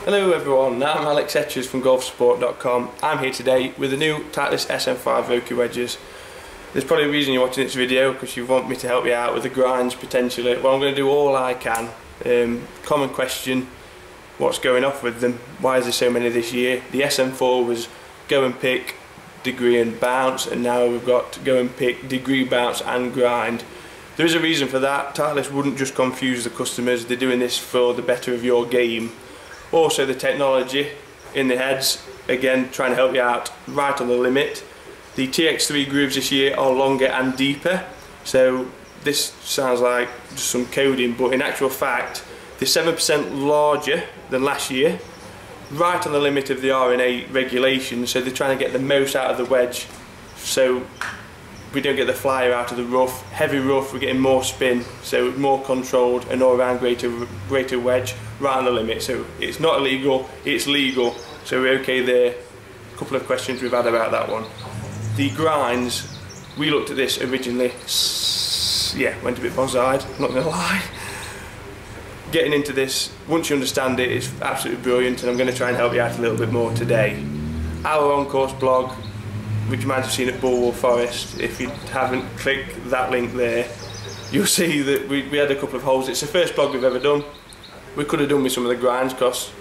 Hello everyone, I'm Alex Etches from Golfsupport.com. I'm here today with the new Titleist SM5 Wedges. There's probably a reason you're watching this video, because you want me to help you out with the grinds potentially. Well, I'm going to do all I can. Common question, what's going off with them? Why is there so many this year? The SM4 was go and pick, degree and bounce, and now we've got go and pick, degree, bounce and grind. There is a reason for that. Titleist wouldn't just confuse the customers, they're doing this for the better of your game. Also the technology in the heads, again trying to help you out right on the limit. The TX3 grooves this year are longer and deeper, so this sounds like just some coding, but in actual fact they're 7% larger than last year, right on the limit of the R&A regulations, so they're trying to get the most out of the wedge, so we don't get the flyer out of the rough. Heavy rough, we're getting more spin, so more controlled and all around greater wedge, right on the limit. So it's not illegal, it's legal, so we're okay there. A couple of questions we've had about that one. The grinds, we looked at this originally, yeah, went a bit boz-eyed, I'm not going to lie. Getting into this, once you understand it, it's absolutely brilliant, and I'm going to try and help you out a little bit more today. Our on-course blog, which you might have seen at Bulwell Forest, if you haven't, click that link there. You'll see that we had a couple of holes. It's the first blog we've ever done. We could have done with some of the grinds, because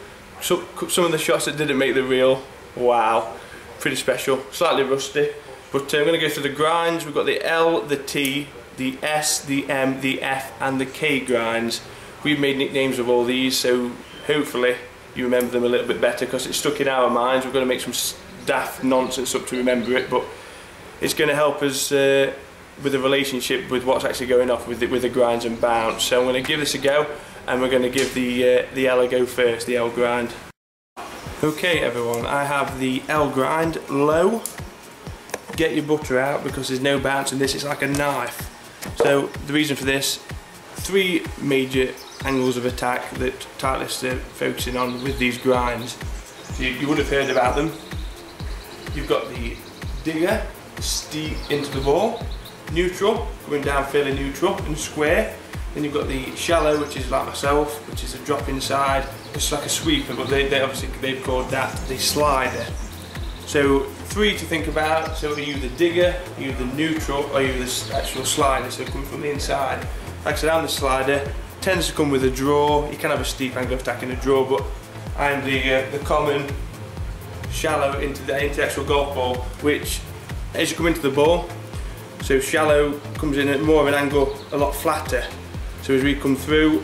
some of the shots that didn't make the reel, wow, pretty special, slightly rusty. But I'm going to go through the grinds. We've got the L, the T, the S, the M, the F and the K grinds. We've made nicknames of all these, so hopefully you remember them a little bit better, because it's stuck in our minds. We've got to make some daft nonsense up to remember it, but it's going to help us with a relationship with what's actually going off with the grinds and bounce. So I'm going to give this a go, and we're going to give the L a go first, the L grind. Okay everyone, I have the L grind low. Get your butter out, because there's no bounce in this, it's like a knife. So the reason for this, three major angles of attack that Titleists are focusing on with these grinds. So you would have heard about them. You've got the digger, steep into the ball, neutral, coming down fairly neutral and square. Then you've got the shallow, which is like myself, which is a drop inside. It's like a sweeper, but they've called that the slider. So three to think about. So are you the digger, are you the neutral, or are you the actual slider? So coming from the inside. Like I said, I'm the slider. Tends to come with a draw. You can have a steep angle of attack in a draw, but I'm the common shallow into the actual golf ball, which as you come into the ball, so shallow comes in at more of an angle, a lot flatter. So as we come through,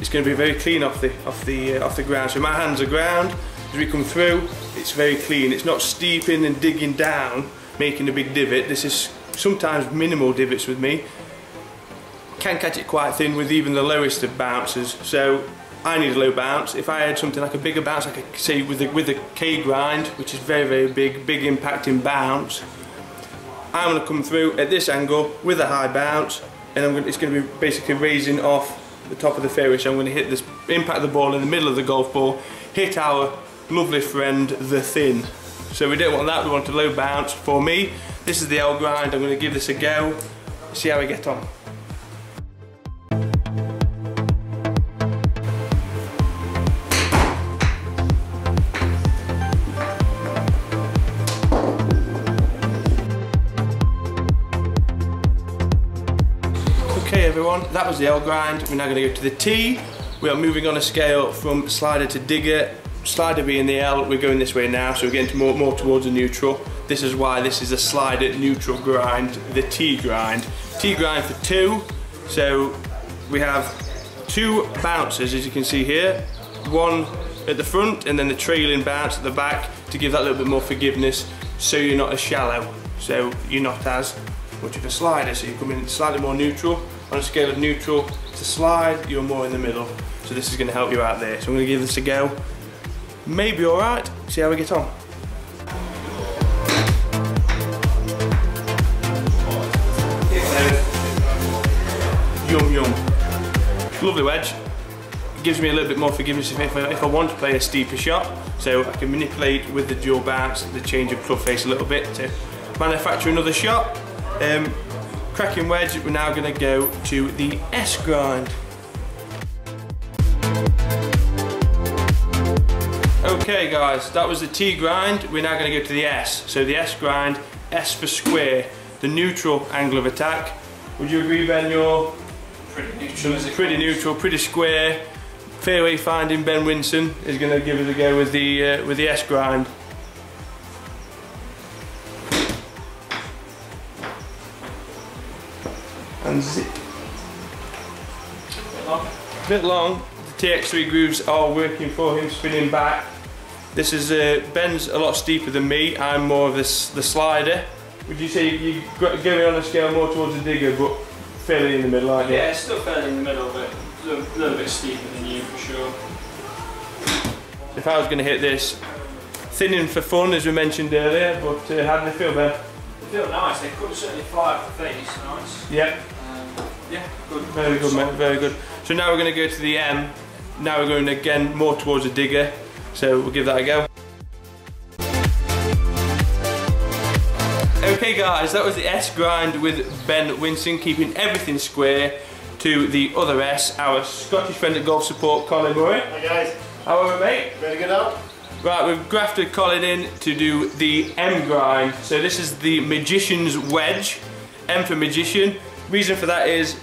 it's going to be very clean off the ground. So my hands are ground. As we come through, it's very clean. It's not steeping and digging down, making a big divot. This is sometimes minimal divots with me. Can catch it quite thin with even the lowest of bounces. So I need a low bounce. If I had something like a bigger bounce, like I could say with the K grind, which is very big impacting bounce, I'm going to come through at this angle with a high bounce, and it's going to be basically raising off the top of the fairway. So I'm going to hit this, impact the ball in the middle of the golf ball, hit our lovely friend the thin. So we don't want that, we want a low bounce. For me, this is the L grind. I'm going to give this a go, see how we get on. Okay everyone, that was the L grind. We're now going to go to the T. We are moving on a scale from slider to digger. Slider being the L, we're going this way now, so we're getting more towards the neutral. This is why this is a slider neutral grind, the T grind. T grind for two, so we have two bounces as you can see here. One at the front and then the trailing bounce at the back to give that little bit more forgiveness, so you're not as shallow, so you're not as much of a slider, so you come in slightly more neutral. On a scale of neutral to slide, you're more in the middle, so this is going to help you out there. So I'm going to give this a go. Maybe alright, see how we get on. Yum yum. Lovely wedge. It gives me a little bit more forgiveness if I want to play a steeper shot, so I can manipulate with the dual bounce, the change of club face a little bit to manufacture another shot. Cracking wedge, we're now going to go to the S grind. Okay guys, that was the T grind. We're now going to go to the S. So the S grind, S for square, the neutral angle of attack. Would you agree, Ben? You're pretty neutral, pretty square. Fairway finding Ben Winson is going to give us a go with the S grind. And zip. Bit long. The TX3 grooves are working for him, spinning back. This is Ben's a lot steeper than me. I'm more of the slider. Would you say you're going on a scale more towards the digger, but fairly in the middle, aren't you? Yeah, it's still fairly in the middle, but a little bit steeper than you for sure. If I was going to hit this, thinning for fun as we mentioned earlier, but how do they feel, Ben? They feel nice. They could certainly fly up the face. Nice. Yeah. Yeah, good. Very good, mate, very good. So now we're going to go to the M. Now we're going again more towards the digger. So we'll give that a go. Okay guys, that was the S grind with Ben Winson, keeping everything square. To the other S, our Scottish friend at Golfsupport, Colin Murray. Hi guys. How are we, mate? Very good out. Right, we've grafted Colin in to do the M grind. So this is the Magician's Wedge, M for Magician. Reason for that is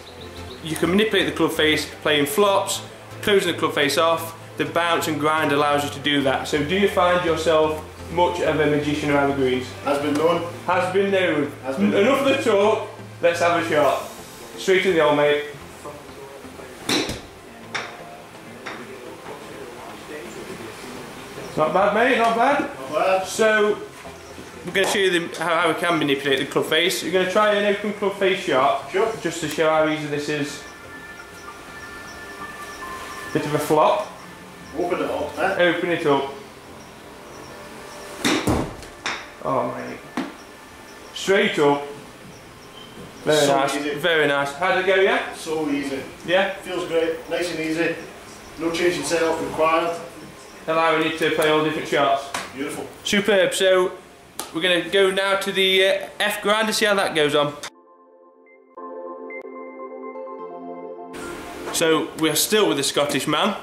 you can manipulate the club face playing flops, closing the club face off. The bounce and grind allows you to do that. So do you find yourself much of a magician around the greens? Has been known. Has been known. Has been Enough of the talk, let's have a shot. Straight to the old mate. Not bad, mate, not bad. Not bad. So, we're going to show you how we can manipulate the club face. We're going to try an open club face shot. Sure. Just to show how easy this is. Bit of a flop. Open it up, eh? Open it up. Oh, mate. Straight up. Very so nice, easy. Very nice. How'd it go, yeah? So easy. Yeah? Feels great, nice and easy. No change in setup required. Allowing you to play all different shots. Beautiful. Superb. So we're going to go now to the F grind to see how that goes on. So we're still with the Scottish man,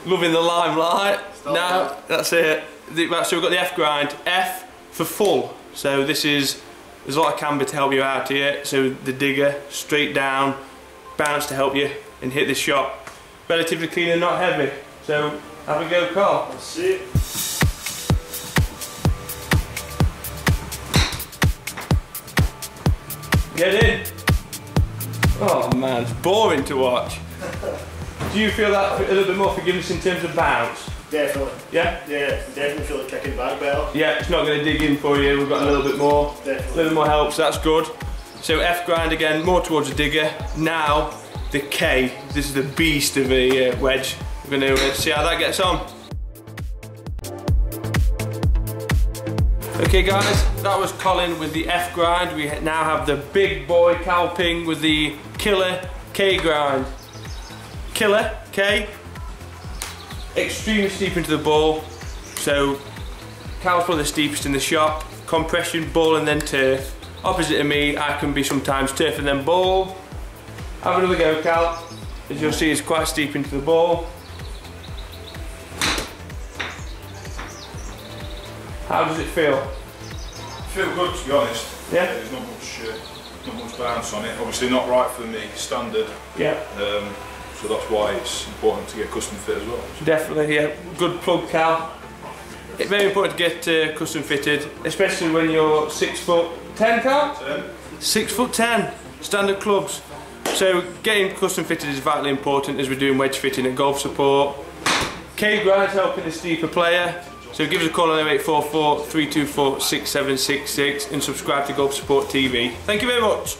loving the limelight. Now that's it. Right, so we've got the F grind. F for full. So this is, there's a lot of camber to help you out here. So the digger, straight down, bounce to help you and hit this shot. Relatively clean and not heavy. So have a go, Carl. Let's see it. Get in. Oh man, it's boring to watch. Do you feel that a little bit more forgiveness in terms of bounce? Definitely. Yeah? Yeah, definitely feel it kicking back better. Yeah, it's not going to dig in for you. We've got a little bit more. Definitely. A little more help, so that's good. So F grind again, more towards the digger. Now the K. This is the beast of a wedge. We're going to see how that gets on. Okay guys, that was Colin with the F grind. We now have the big boy Cal Ping with the killer K grind. Killer K. Extremely steep into the ball. So Cal's probably the steepest in the shop. Compression, ball and then turf. Opposite of me, I can be sometimes turf and then ball. Have another go, Cal. As you'll see, it's quite steep into the ball. How does it feel? Feel good, to be honest. Yeah? There's not much bounce on it. Obviously not right for me, standard. Yeah. So that's why it's important to get custom fit as well. Definitely, yeah. Good plug, Cal. It's very important to get custom fitted, especially when you're 6'10", Cal? 10. 6'10", standard clubs. So getting custom fitted is vitally important as we're doing wedge fitting at Golfsupport. K grind's helping the steeper player. So give us a call on 0844 324 6766 and subscribe to Golfsupport TV. Thank you very much.